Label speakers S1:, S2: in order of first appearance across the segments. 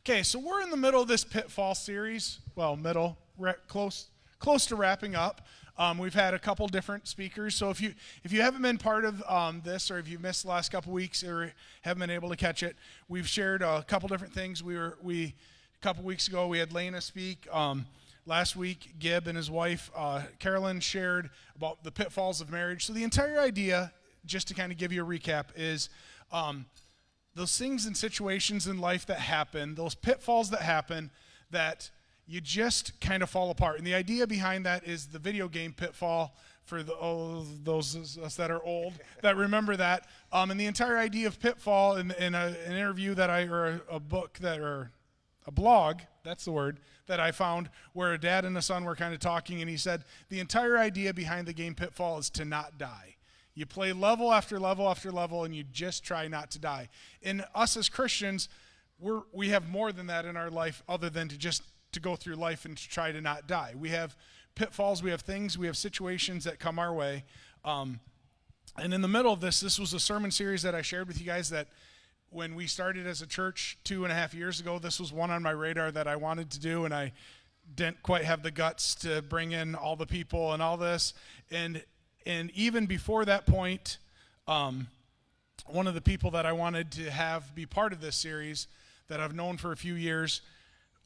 S1: Okay, so we're in the middle of this Pitfall series. Well, close to wrapping up. We've had a couple different speakers. So if you haven't been part of this, or if you missed the last couple weeks or haven't been able to catch it, we've shared a couple different things. A couple weeks ago we had Lena speak. Last week, Gib and his wife Carolyn shared about the pitfalls of marriage. So the entire idea, just to kind of give you a recap, is those things and situations in life that happen, those pitfalls that happen, that you just kind of fall apart. And the idea behind that is the video game Pitfall, for those of us that are old that remember that. And the entire idea of Pitfall in an interview or a blog, that's the word, that I found, where a dad and a son were kind of talking, and he said the entire idea behind the game Pitfall is to not die. You play level after level after level, and you just try not to die. And us as Christians, we have more than that in our life, other than to go through life and to try to not die. We have pitfalls, we have things, we have situations that come our way. And in the middle of this was a sermon series that I shared with you guys that when we started as a church 2.5 years ago, this was one on my radar that I wanted to do, and I didn't quite have the guts to bring in all the people and all this. And even before that point, one of the people that I wanted to have be part of this series that I've known for a few years,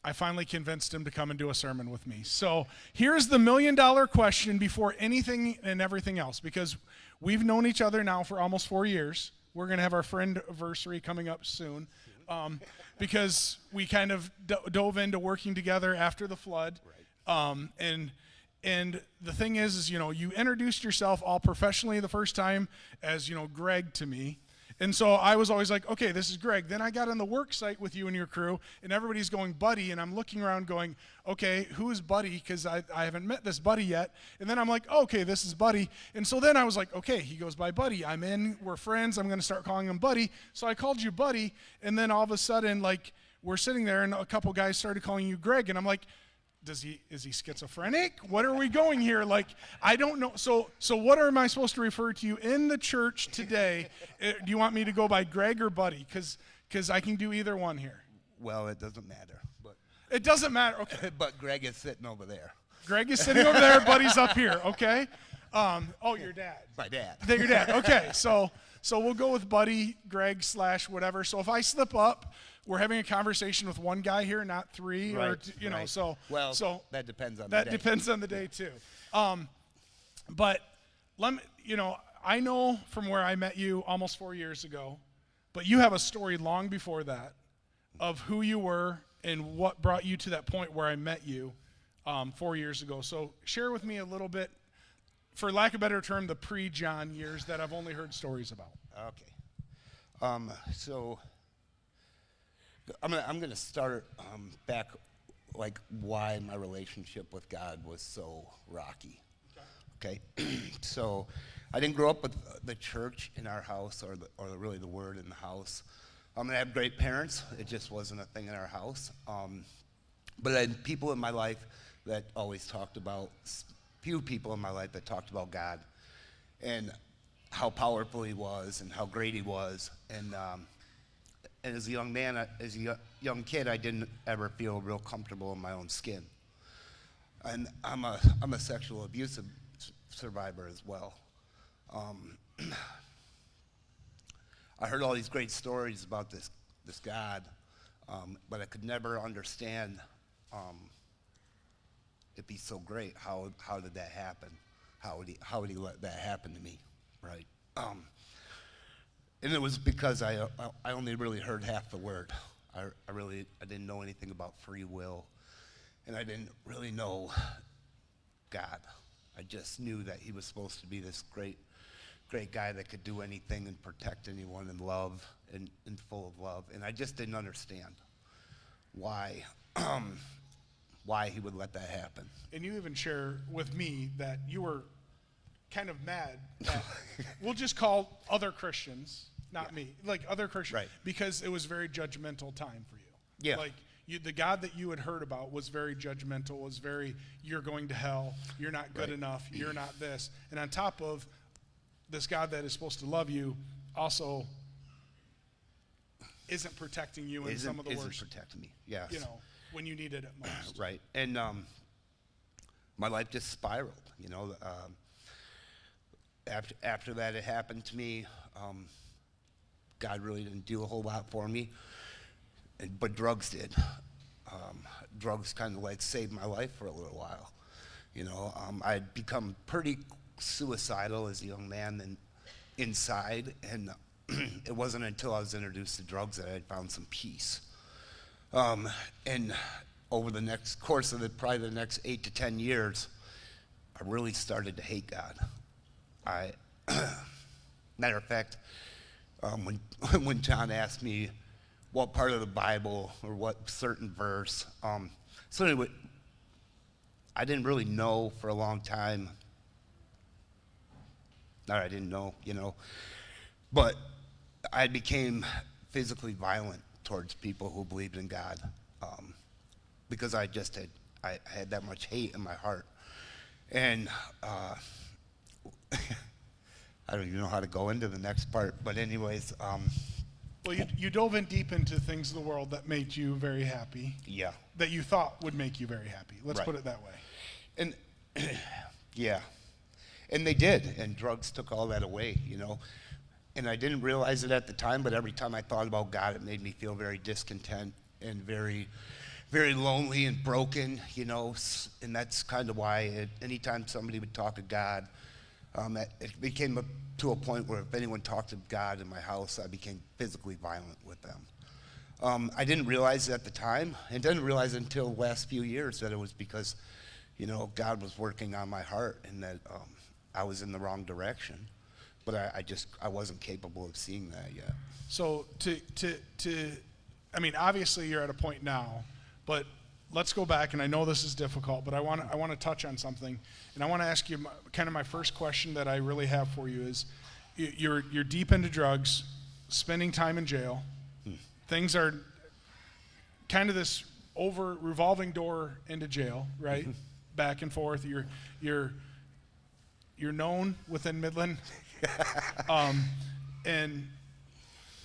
S1: I finally convinced him to come and do a sermon with me. So here's the $1 million question before anything and everything else, because we've known each other now for almost 4 years. We're going to have our friend anniversary coming up soon, because we kind of dove into working together after the flood. Right. And the thing is, you introduced yourself all professionally the first time as, Greg to me. And so I was always like, okay, this is Greg. Then I got on the work site with you and your crew, and everybody's going, Buddy, and I'm looking around going, okay, who is Buddy? Because I haven't met this Buddy yet. And then I'm like, okay, this is Buddy. And so then I was like, okay, he goes by Buddy. We're friends. I'm going to start calling him Buddy. So I called you Buddy, and then all of a sudden, we're sitting there, and a couple guys started calling you Greg, and I'm like, is he schizophrenic? What are we going here? I don't know. So what am I supposed to refer to you in the church today? Do you want me to go by Greg or Buddy? Because I can do either one here.
S2: Well, it doesn't matter.
S1: It doesn't matter. Okay.
S2: But Greg is sitting over there.
S1: Greg is sitting over there. Buddy's up here. Okay. Your dad.
S2: My dad.
S1: Your dad. Okay. So we'll go with Buddy, Greg / whatever. So if I slip up, we're having a conversation with one guy here, not three, right, or
S2: right.
S1: So
S2: that depends on the day.
S1: That depends on the day too. But let me, I know from where I met you almost 4 years ago, but you have a story long before that of who you were and what brought you to that point where I met you 4 years ago. So share with me a little bit, for lack of a better term, the pre-John years that I've only heard stories about.
S2: Okay. So I'm gonna start back, why my relationship with God was so rocky. Okay. So I didn't grow up with the church in our house, or really the word in the house. I had great parents. It just wasn't a thing in our house. But I had people in my life that always talked about, few people in my life that talked about God and how powerful he was and how great he was. And as a young man, as a young kid, I didn't ever feel real comfortable in my own skin. And I'm a sexual abuse survivor as well. I heard all these great stories about this God, but I could never understand if he's so great, how did that happen? How would he let that happen to me, right? And it was because I only really heard half the word. I didn't know anything about free will, and I didn't really know God. I just knew that he was supposed to be this great guy that could do anything and protect anyone and love and full of love. And I just didn't understand why he would let that happen.
S1: And you even share with me that you were kind of mad at, we'll just call other Christians, not me, other Christians,
S2: right,
S1: because it was very judgmental time for you.
S2: Yeah.
S1: The God that you had heard about was very judgmental, was very, you're going to hell, you're not good enough, you're not this. And on top of this God that is supposed to love you, also isn't protecting you in some of the
S2: isn't
S1: worst,
S2: protecting me. Yes.
S1: you know, when you need it at most.
S2: Right. And my life just spiraled. You know, after that it happened to me, God really didn't do a whole lot for me, but drugs did. Drugs kind of like saved my life for a little while. You know, I'd become pretty suicidal as a young man and inside, and it wasn't until I was introduced to drugs that I found some peace. And over the next course of probably the next 8 to 10 years, I really started to hate God. Matter of fact, when John asked me what part of the Bible or what certain verse, so anyway, I didn't really know for a long time. Or I didn't know, you know, but I became physically violent towards people who believed in God, because I had that much hate in my heart. And I don't even know how to go into the next part, but anyways.
S1: Well, you dove in deep into things of the world that made you very happy.
S2: Yeah.
S1: That you thought would make you very happy. Let's
S2: Right.
S1: put it that way.
S2: And yeah, and they did, and drugs took all that away, you know. And I didn't realize it at the time, but every time I thought about God, it made me feel very discontent and very, very lonely and broken, you know. And that's kind of why anytime somebody would talk to God, it became to a point where if anyone talked to God in my house, I became physically violent with them. I didn't realize it at the time, and didn't realize it until the last few years that it was because, you know, God was working on my heart and that I was in the wrong direction. But I wasn't capable of seeing that yet.
S1: So I mean, obviously you're at a point now, but let's go back, and I know this is difficult, but I want to touch on something, and I want to ask you kind of my first question that I really have for you is, you're deep into drugs, spending time in jail. Things are kind of this revolving door into jail, right? Back and forth. You're known within Midland. And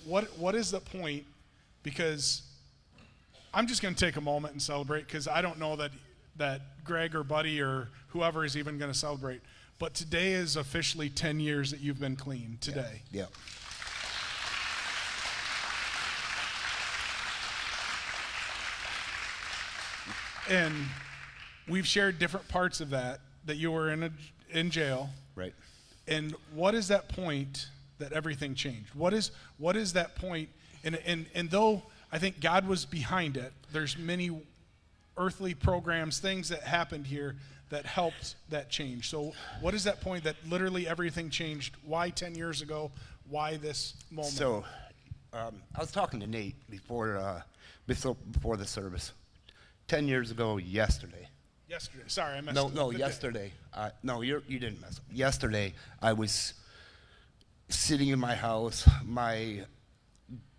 S1: what is the point? Because I'm just going to take a moment and celebrate, because I don't know that Greg or Buddy or whoever is even going to celebrate. But today is officially 10 years that you've been clean today.
S2: Yeah.
S1: And we've shared different parts of that you were in jail.
S2: Right.
S1: And what is that point that everything changed? What is that point? And though I think God was behind it, there's many earthly programs, things that happened here that helped that change. So what is that point that literally everything changed? Why 10 years ago? Why this moment?
S2: So I was talking to Nate before the service. 10 years ago yesterday.
S1: Yesterday. Sorry, I messed up.
S2: No, yesterday. No, you didn't mess up. Yesterday, I was sitting in my house. My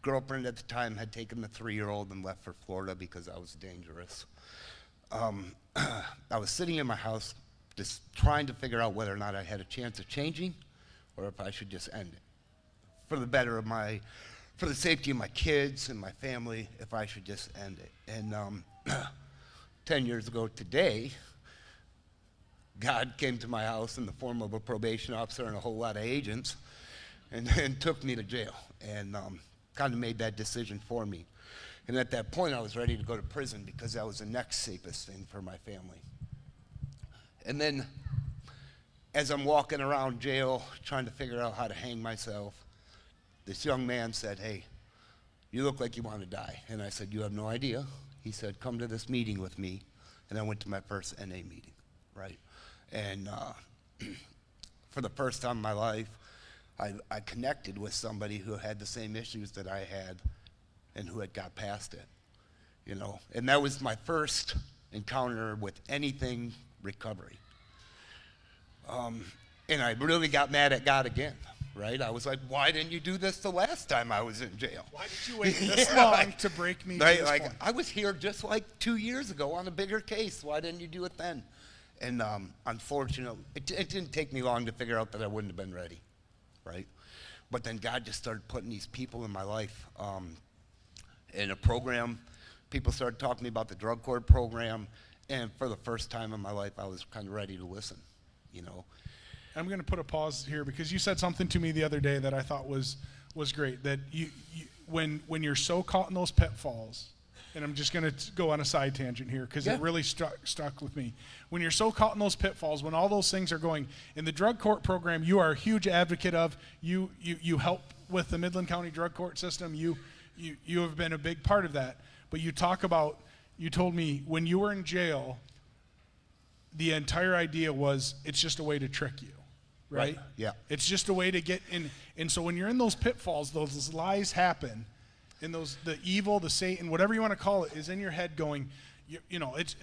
S2: girlfriend at the time had taken the 3-year-old and left for Florida because I was dangerous. I was sitting in my house just trying to figure out whether or not I had a chance of changing or if I should just end it. For the safety of my kids and my family, if I should just end it. And 10 years ago today, God came to my house in the form of a probation officer and a whole lot of agents and took me to jail and kind of made that decision for me. And at that point, I was ready to go to prison because that was the next safest thing for my family. And then as I'm walking around jail trying to figure out how to hang myself, this young man said, "Hey, you look like you want to die." And I said, "You have no idea." He said, "Come to this meeting with me." And I went to my first NA meeting, right? And for the first time in my life, I connected with somebody who had the same issues that I had and who had got past it, you know? And that was my first encounter with anything recovery. And I really got mad at God again, right? I was like, why didn't you do this the last time I was in jail?
S1: Why did you wait this long to break me to this point?
S2: I was here just like 2 years ago on a bigger case. Why didn't you do it then? And unfortunately, it didn't take me long to figure out that I wouldn't have been ready, right? But then God just started putting these people in my life in a program. People started talking to me about the drug court program, and for the first time in my life, I was kind of ready to listen, you know.
S1: I'm going to put a pause here because you said something to me the other day that I thought was great. That you when you're so caught in those pitfalls, and I'm just going to go on a side tangent here because it really stuck with me. When you're so caught in those pitfalls, when all those things are going in the drug court program, you are a huge advocate of. You help with the Midland County drug court system. You have been a big part of that. But you told me when you were in jail, the entire idea was it's just a way to trick you, right?
S2: Yeah.
S1: It's just a way to get in. And so when you're in those pitfalls, those lies happen, and the evil, the Satan, whatever you want to call it, is in your head going,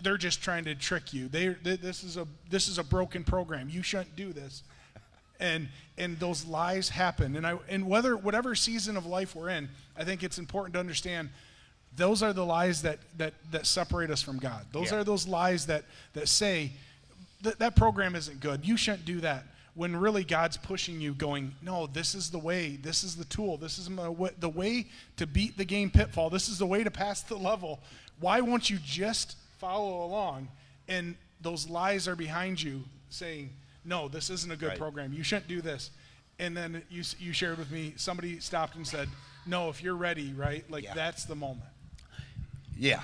S1: they're just trying to trick you. This is a broken program. You shouldn't do this. And those lies happen. And whatever season of life we're in, I think it's important to understand those are the lies that separate us from God. Those are those lies that say that program isn't good. You shouldn't do that. When really God's pushing you going, no, this is the way. This is the tool. This is the way to beat the game pitfall. This is the way to pass the level. Why won't you just follow along? And those lies are behind you saying, no, this isn't a good program. You shouldn't do this. And then you shared with me, somebody stopped and said, no, if you're ready, right? That's the moment.
S2: Yeah.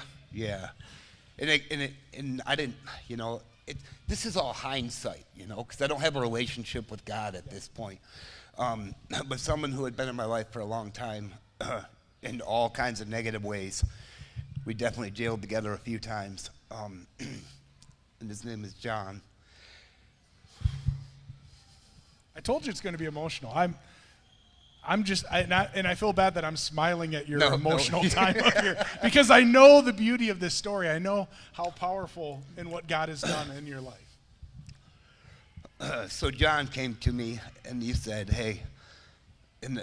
S2: And I didn't, this is all hindsight, because I don't have a relationship with God at this point. But someone who had been in my life for a long time in all kinds of negative ways. We definitely jailed together a few times. And his name is John.
S1: I told you it's going to be emotional. I feel bad that I'm smiling at your emotional time up here because I know the beauty of this story. I know how powerful and what God has done in your life.
S2: So John came to me and he said, hey,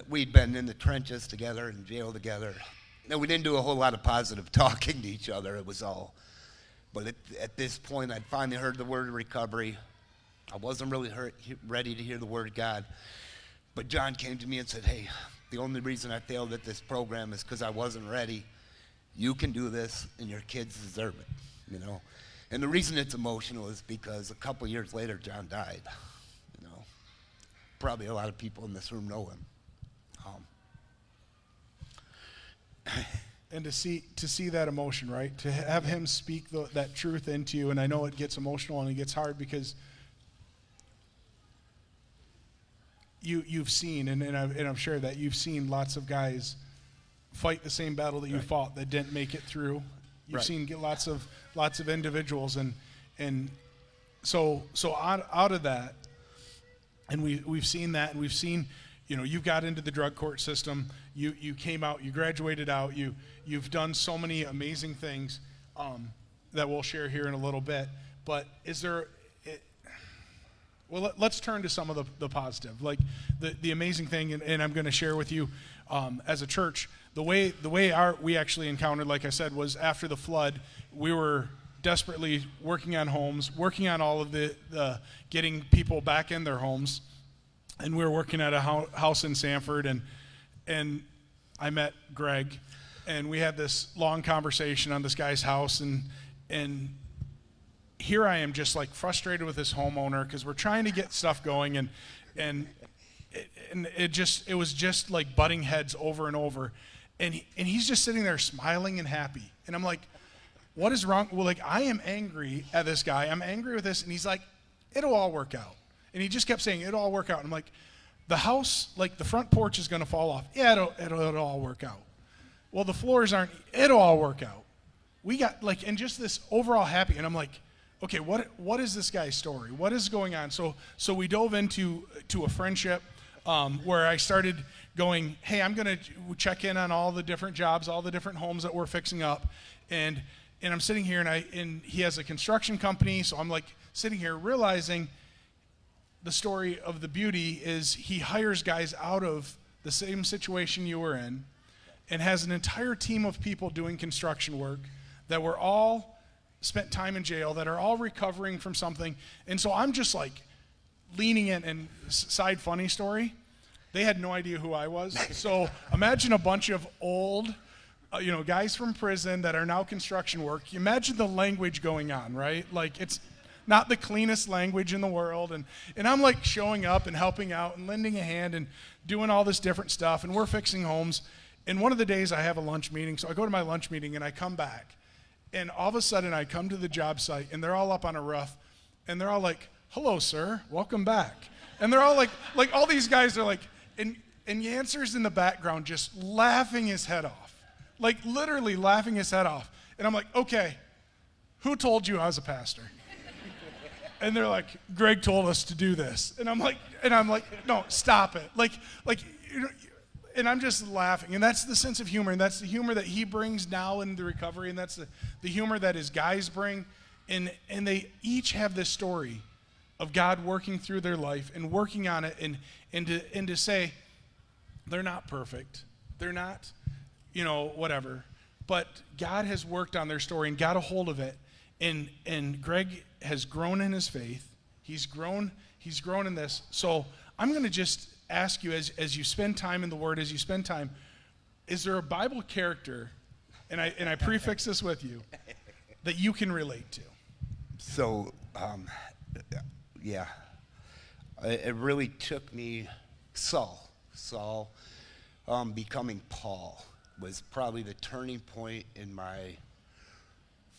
S2: we'd been in the trenches together in jail together. Now, we didn't do a whole lot of positive talking to each other. It was all. But at this point, I'd finally heard the word recovery. I wasn't really ready to hear the word God. But John came to me and said, hey, the only reason I failed at this program is because I wasn't ready. You can do this, and your kids deserve it, And the reason it's emotional is because a couple years later, John died, Probably a lot of people in this room know him.
S1: And to see that emotion, right? To have him speak that truth into you, and I know it gets emotional and it gets hard because you've seen, and I've shared that you've seen lots of guys fight the same battle that you fought that didn't make it through. You've seen lots of individuals, and so out of that, and we've seen that, and we've seen, you've got into the drug court system. You came out, you graduated out, you've done so many amazing things that we'll share here in a little bit. But is there? Well, let's turn to some of the positive, like the amazing thing, and I'm going to share with you as a church the way we actually encountered, like I said, was after the flood. We were desperately working on homes, working on all of the getting people back in their homes, and we were working at a house in Sanford, and I met Greg, and we had this long conversation on this guy's house, and here I am just like frustrated with this homeowner because we're trying to get stuff going, and it was just like butting heads over and over, and he's just sitting there smiling and happy, and I'm like, what is wrong? Well, like, I am angry at this guy. I'm angry with this, and he's like, it'll all work out, and he just kept saying it'll all work out. And I'm like, the house, like the front porch is going to fall off. Yeah, it'll all work out. Well, the floors aren't. It'll all work out. We got and just this overall happy, and I'm like, okay, what is this guy's story? What is going on? So we dove into a friendship where I started going, hey, I'm going to check in on all the different jobs, all the different homes that we're fixing up, and I'm sitting here, and he has a construction company, so I'm like sitting here realizing the story of the beauty is he hires guys out of the same situation you were in and has an entire team of people doing construction work that were all spent time in jail, that are all recovering from something. And so I'm just like leaning in, and side funny story, they had no idea who I was. So imagine a bunch of old, guys from prison that are now construction work. You imagine the language going on, right? Like, it's not the cleanest language in the world. And I'm like showing up and helping out and lending a hand and doing all this different stuff. And we're fixing homes. And one of the days I have a lunch meeting. So I go to my lunch meeting and I come back. And all of a sudden I come to the job site and they're all up on a roof. And they're all like, "Hello, sir. Welcome back." And they're all like all these guys are like, and Yancer's in the background just laughing his head off. Like literally laughing his head off. And I'm like, "Okay, who told you I was a pastor?" And they're like, "Greg told us to do this." And I'm like, "No, stop it." And I'm just laughing. And that's the sense of humor. And that's the humor that he brings now in the recovery. And that's the humor that his guys bring. And they each have this story of God working through their life and working on it and to say they're not perfect. They're not, whatever. But God has worked on their story and got a hold of it. And Greg has grown in his faith. He's grown in this. So I'm going to just ask you as you spend time in the Word, as you spend time, is there a Bible character, and I prefix this with you, that you can relate to?
S2: So, yeah, it really took me, Saul becoming Paul was probably the turning point in my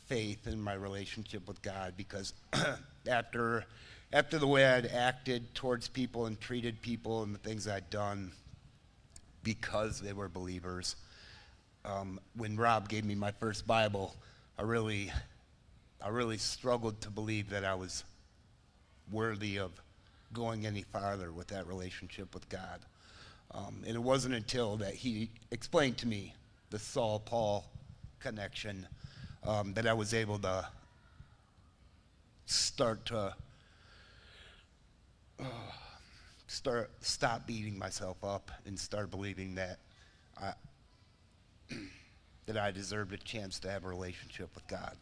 S2: faith and my relationship with God, because after the way I'd acted towards people and treated people and the things I'd done because they were believers, when Rob gave me my first Bible, I really struggled to believe that I was worthy of going any farther with that relationship with God. And it wasn't until that he explained to me the Saul-Paul connection that I was able to stop beating myself up and start believing that I deserved a chance to have a relationship with God.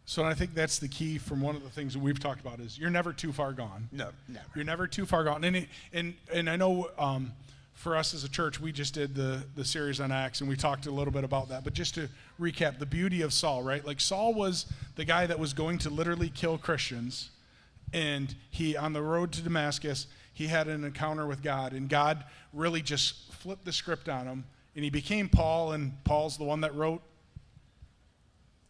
S1: So I think that's the key from one of the things that we've talked about is you're never too far gone.
S2: No, never.
S1: You're never too far gone. And I know for us as a church, we just did the series on Acts, and we talked a little bit about that. But just to recap, the beauty of Saul, right? Like Saul was the guy that was going to literally kill Christians, and he, on the road to Damascus, he had an encounter with God, and God really just flipped the script on him, and he became Paul, and Paul's the one that wrote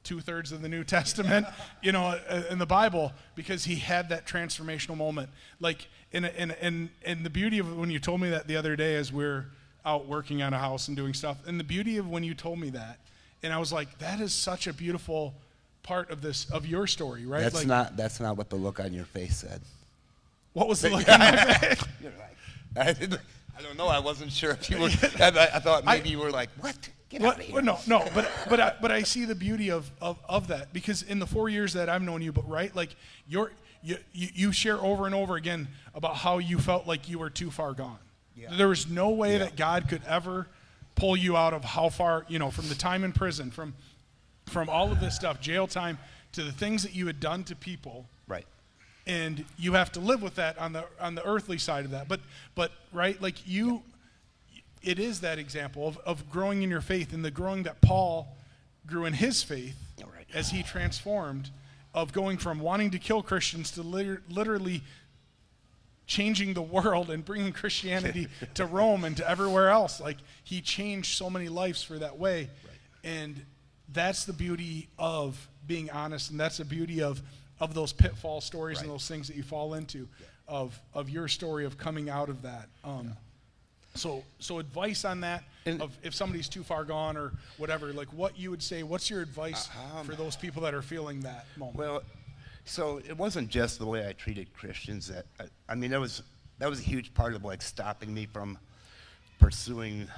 S1: 2/3 of the New Testament, in the Bible, because he had that transformational moment. Like, and the beauty of when you told me that the other day as we're out working on a house and doing stuff, and the beauty of when you told me that, and I was like, that is such a beautiful part of your story, right?
S2: That's not what the look on your face said.
S1: What was the look on my face?
S2: You're right. I don't know. I wasn't sure if you were. I thought maybe you were like, what? Get out of here.
S1: Well, no. But I see the beauty of that, because in the 4 years that I've known you, but right, like you share over and over again about how you felt like you were too far gone. Yeah. There was no way that God could ever pull you out of how far, from the time in prison, from all of this stuff, jail time, to the things that you had done to people.
S2: Right.
S1: And you have to live with that on the earthly side of that. But right, like it is that example of growing in your faith, and the growing that Paul grew in his faith as he transformed, of going from wanting to kill Christians to literally changing the world and bringing Christianity to Rome and to everywhere else. Like, he changed so many lives for that way. Right. And that's the beauty of being honest, and that's the beauty of those pitfall stories and those things that you fall into, of your story of coming out of that. So advice on that, of if somebody's too far gone or whatever, like what you would say, what's your advice for those people that are feeling that moment?
S2: Well, so it wasn't just the way I treated Christians. That was a huge part of like stopping me from pursuing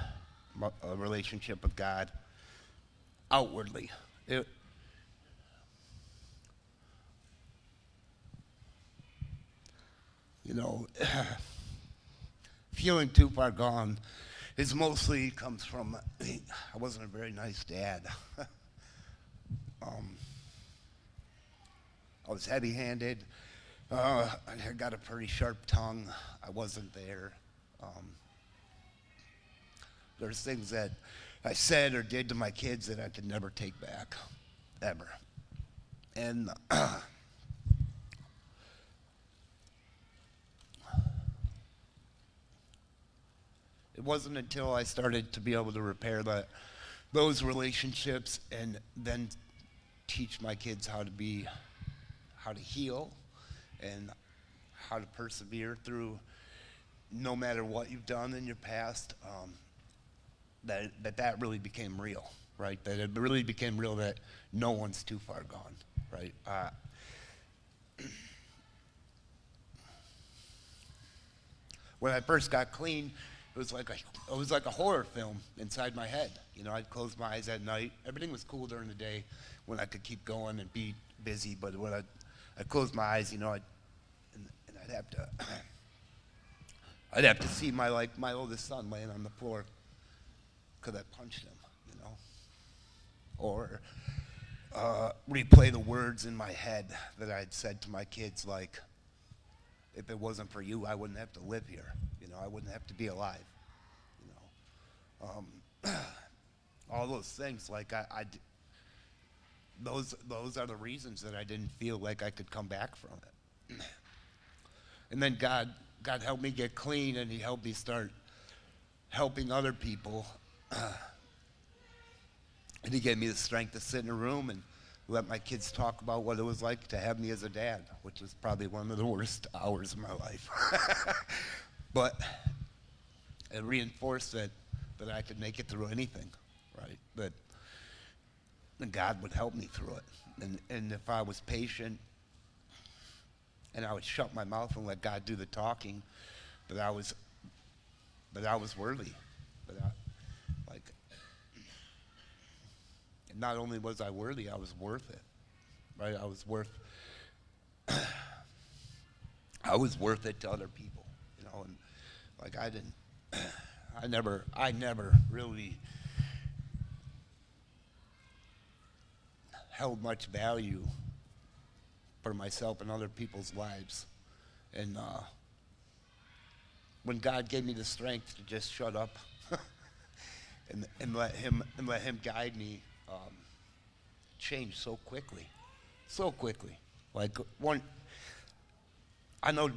S2: a relationship with God outwardly. Feeling too far gone is mostly comes from I wasn't a very nice dad. I was heavy-handed. I got a pretty sharp tongue. I wasn't there. There's things that I said or did to my kids that I could never take back, ever. And it wasn't until I started to be able to repair those relationships and then teach my kids how to heal and how to persevere through no matter what you've done in your past, that really became real, right? That it really became real that no one's too far gone, right? When I first got clean, it was like a horror film inside my head. You know, I'd close my eyes at night. Everything was cool during the day when I could keep going and be busy, but when I'd close my eyes, you know, I'd have to see my oldest son laying on the floor because I punched him, you know, or replay the words in my head that I had said to my kids, like, if it wasn't for you, I wouldn't have to live here. You know, I wouldn't have to be alive. You know, all those things. Like those are the reasons that I didn't feel like I could come back from it. And then God helped me get clean, and He helped me start helping other people. And He gave me the strength to sit in a room and let my kids talk about what it was like to have me as a dad, which was probably one of the worst hours of my life. But it reinforced that I could make it through anything, right? That God would help me through it. And if I was patient and I would shut my mouth and let God do the talking, that I was worthy. And not only was I worthy, I was worth it, right? I was worth it to other people, you know. And like I never really held much value for myself and other people's lives. And when God gave me the strength to just shut up and let him guide me, changed so quickly. Like I know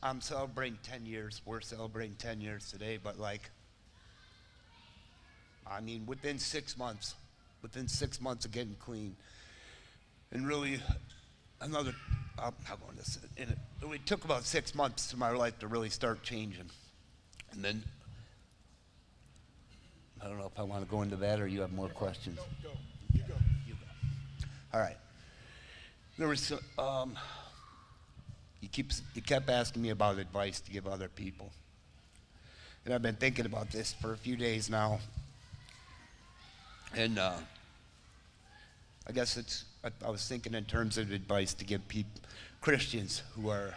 S2: I'm celebrating 10 years. We're celebrating 10 years today, but like, I mean, within 6 months of getting clean, and really I'm not going to say it. It took about 6 months to my life to really start changing, and then I don't know if I want to go into that or you have more questions.
S1: Go. You go.
S2: All right. There was you kept asking me about advice to give other people, and I've been thinking about this for a few days now. And I guess I was thinking in terms of advice to give Christians who are,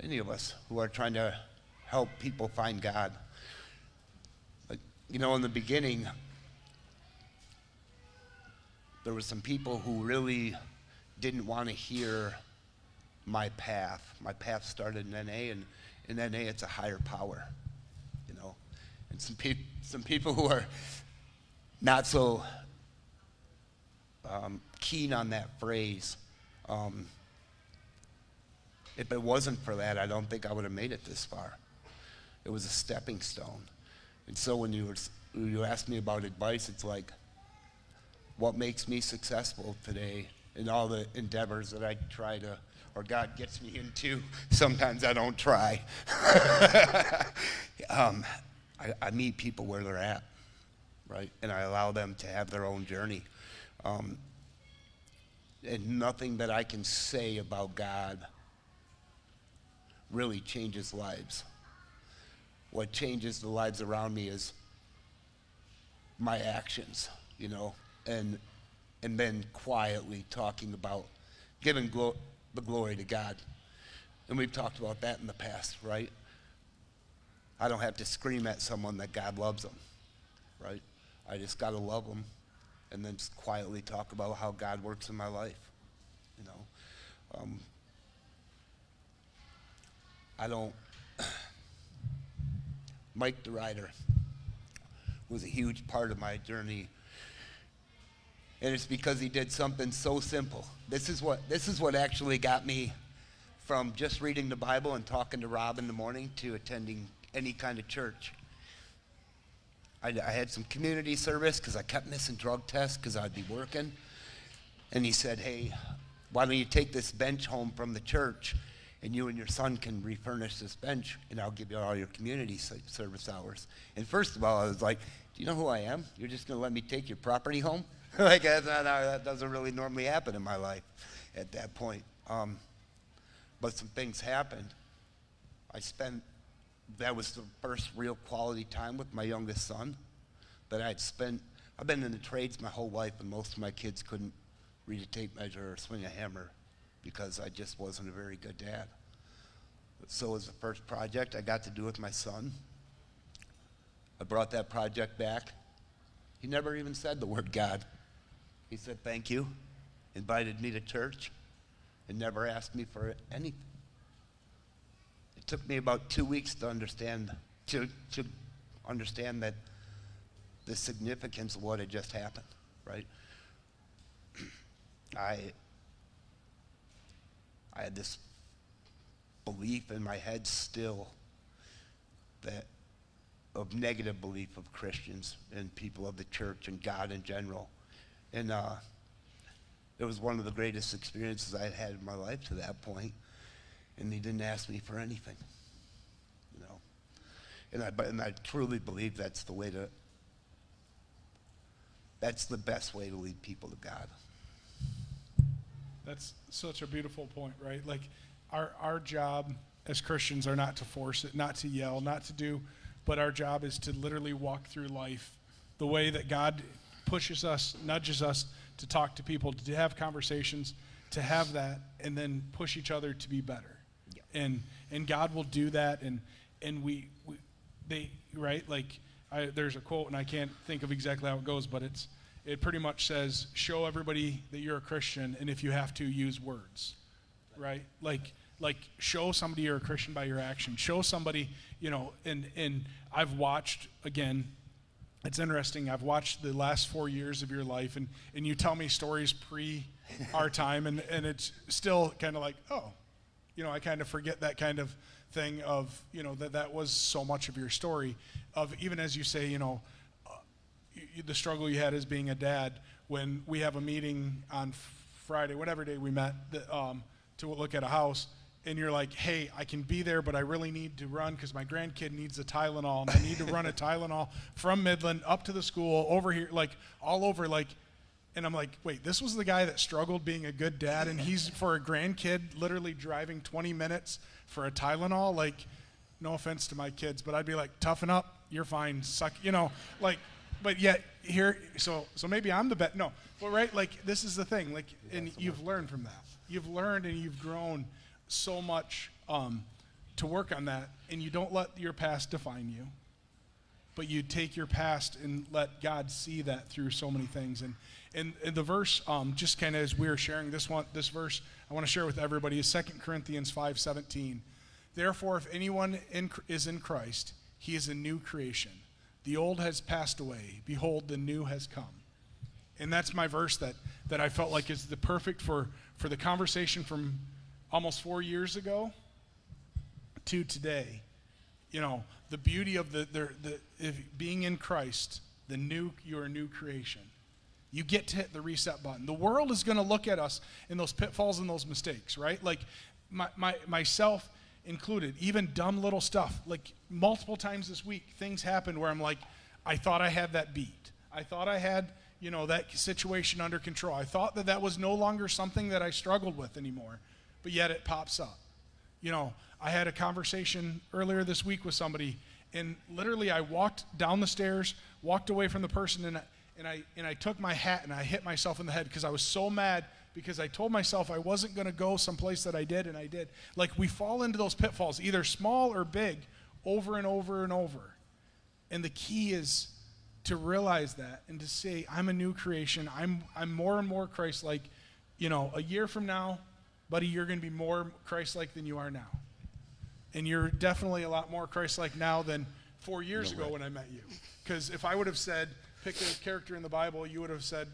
S2: any of us who are trying to help people find God. Like, you know, in the beginning, there were some people who really didn't want to hear my path. My path started in NA, and in NA it's a higher power, you know. And some people who are not so keen on that phrase. If it wasn't for that, I don't think I would have made it this far. It was a stepping stone. And so when you ask me about advice, it's like, what makes me successful today in all the endeavors that I try to, or God gets me into. Sometimes I don't try. I meet people where they're at, right? And I allow them to have their own journey. And nothing that I can say about God really changes lives. What changes the lives around me is my actions, you know, and then quietly talking about giving the glory to God. And we've talked about that in the past, right? I don't have to scream at someone that God loves them, right? I just got to love them and then just quietly talk about how God works in my life, you know. Mike the writer was a huge part of my journey. And it's because he did something so simple. This is what actually got me from just reading the Bible and talking to Rob in the morning to attending any kind of church. I had some community service because I kept missing drug tests because I'd be working. And he said, hey, why don't you take this bench home from the church and you and your son can refurnish this bench and I'll give you all your community service hours. And first of all, I was like, do you know who I am? You're just going to let me take your property home? Like, that doesn't really normally happen in my life at that point. But some things happened. That was the first real quality time with my youngest son that I'd spent. I've been in the trades my whole life, and most of my kids couldn't read a tape measure or swing a hammer because I just wasn't a very good dad. So it was the first project I got to do with my son. I brought that project back. He never even said the word God. He said thank you, invited me to church, and never asked me for anything. It took me about 2 weeks to understand that the significance of what had just happened, right? I had this belief in my head still of negative belief of Christians and people of the church and God in general. And it was one of the greatest experiences I had had in my life to that point. And he didn't ask me for anything, you know. And I truly believe that's the best way to lead people to God.
S1: That's such a beautiful point, right? Like our job as Christians are not to force it, not to yell, not to do, but our job is to literally walk through life the way that God pushes us, nudges us to talk to people, to have conversations, to have that, and then push each other to be better. Yeah. And God will do that, and they right, like there's a quote, and I can't think of exactly how it goes, but it pretty much says, show everybody that you're a Christian, and if you have to, use words, right? Like show somebody you're a Christian by your action. Show somebody, you know, and I've watched, again, it's interesting, I've watched the last 4 years of your life, and you tell me stories pre our time, and it's still kind of like, oh, you know, I kind of forget that kind of thing of, you know, that was so much of your story, of even as you say, you know, the struggle you had as being a dad. When we have a meeting on Friday, whatever day we met, to look at a house, and you're like, hey, I can be there, but I really need to run because my grandkid needs a Tylenol, and I need to run a Tylenol from Midland up to the school, over here, like all over, like, and I'm like, wait, this was the guy that struggled being a good dad, and he's, for a grandkid, literally driving 20 minutes for a Tylenol? Like, no offense to my kids, but I'd be like, toughen up, you're fine, suck, you know, like, but yet here, so maybe I'm the best, no, but right, like, this is the thing, like, and you've learned from that. You've learned and you've grown so much to work on that, and you don't let your past define you, but you take your past and let God see that through so many things. And the verse, just kind of as we were sharing this verse, I want to share with everybody, is 2 Corinthians 5:17. Therefore, if anyone is in Christ, he is a new creation. The old has passed away. Behold, the new has come. And that's my verse that I felt like is the perfect for the conversation from almost 4 years ago to today. You know, the beauty of being in Christ, you're a new creation. You get to hit the reset button. The world is going to look at us in those pitfalls and those mistakes, right? Like myself included, even dumb little stuff. Like multiple times this week, things happened where I'm like, I thought I had that beat. I thought I had, you know, that situation under control. I thought that was no longer something that I struggled with anymore, but yet it pops up. You know, I had a conversation earlier this week with somebody, and literally I walked down the stairs, walked away from the person, and I took my hat and I hit myself in the head because I was so mad because I told myself I wasn't going to go someplace that I did, and I did. Like, we fall into those pitfalls, either small or big, over and over and over. And the key is to realize that and to say, I'm a new creation. I'm more and more Christ-like. You know, a year from now, buddy, you're going to be more Christ-like than you are now. And you're definitely a lot more Christ-like now than 4 years ago
S2: right.
S1: when I met you. Because if I would have said, pick a character in the Bible, you would have said,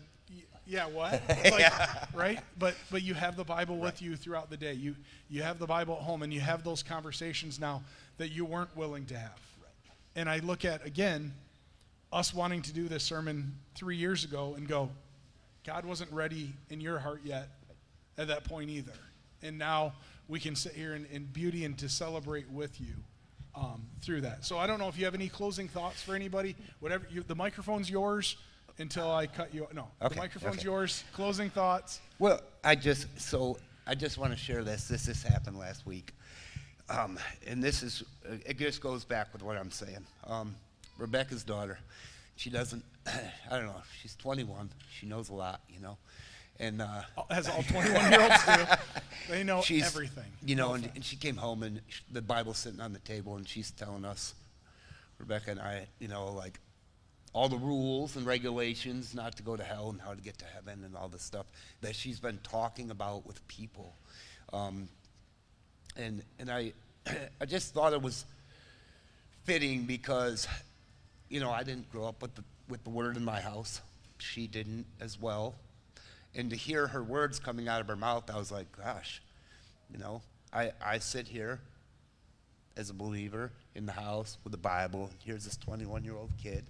S1: yeah, what? Like, right? But you have the Bible with you throughout the day. You have the Bible at home, and you have those conversations now that you weren't willing to have.
S2: Right.
S1: And I look at, again, us wanting to do this sermon 3 years ago and go, God wasn't ready in your heart yet at that point either. And now we can sit here in beauty and to celebrate with you through that. So I don't know if you have any closing thoughts for anybody. Whatever, the microphone's yours until I cut you. No,
S2: Okay,
S1: the microphone's
S2: okay.
S1: yours. Closing thoughts.
S2: Well, I just want to share this. This happened last week, and it just goes back with what I'm saying. Rebecca's daughter, she doesn't. I don't know. She's 21. She knows a lot, and
S1: As all 21-year-olds do, they know
S2: she's
S1: everything.
S2: And she came home and the Bible's sitting on the table, and she's telling us, Rebecca and I, like all the rules and regulations not to go to hell and how to get to heaven and all this stuff that she's been talking about with people. And I just thought it was fitting because, I didn't grow up with the word in my house. She didn't as well. And to hear her words coming out of her mouth, I was like, gosh, I sit here as a believer in the house with the Bible, and here's this 21-year-old kid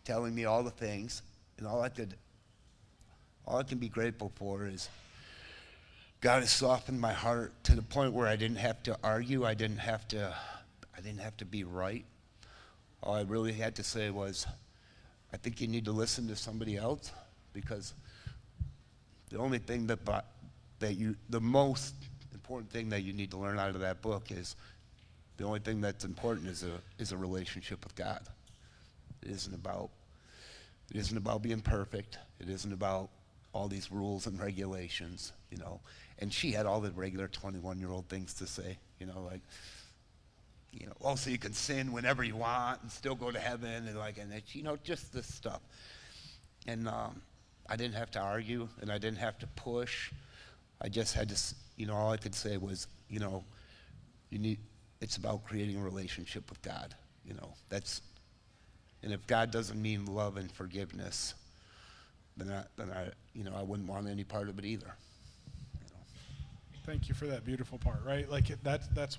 S2: telling me all the things, and all I can be grateful for is God has softened my heart to the point where I didn't have to argue. I didn't have to be right. All I really had to say was, I think you need to listen to somebody else, because the only thing the most important thing that you need to learn out of that book is the only thing that's important is a relationship with God. It isn't about being perfect. It isn't about all these rules and regulations, And she had all the regular 21-year-old things to say, so you can sin whenever you want and still go to heaven, and just this stuff. And I didn't have to argue, and I didn't have to push. I just had to, all I could say was, it's about creating a relationship with God. And if God doesn't mean love and forgiveness, then I wouldn't want any part of it either.
S1: Thank you for that beautiful part, right? Like that's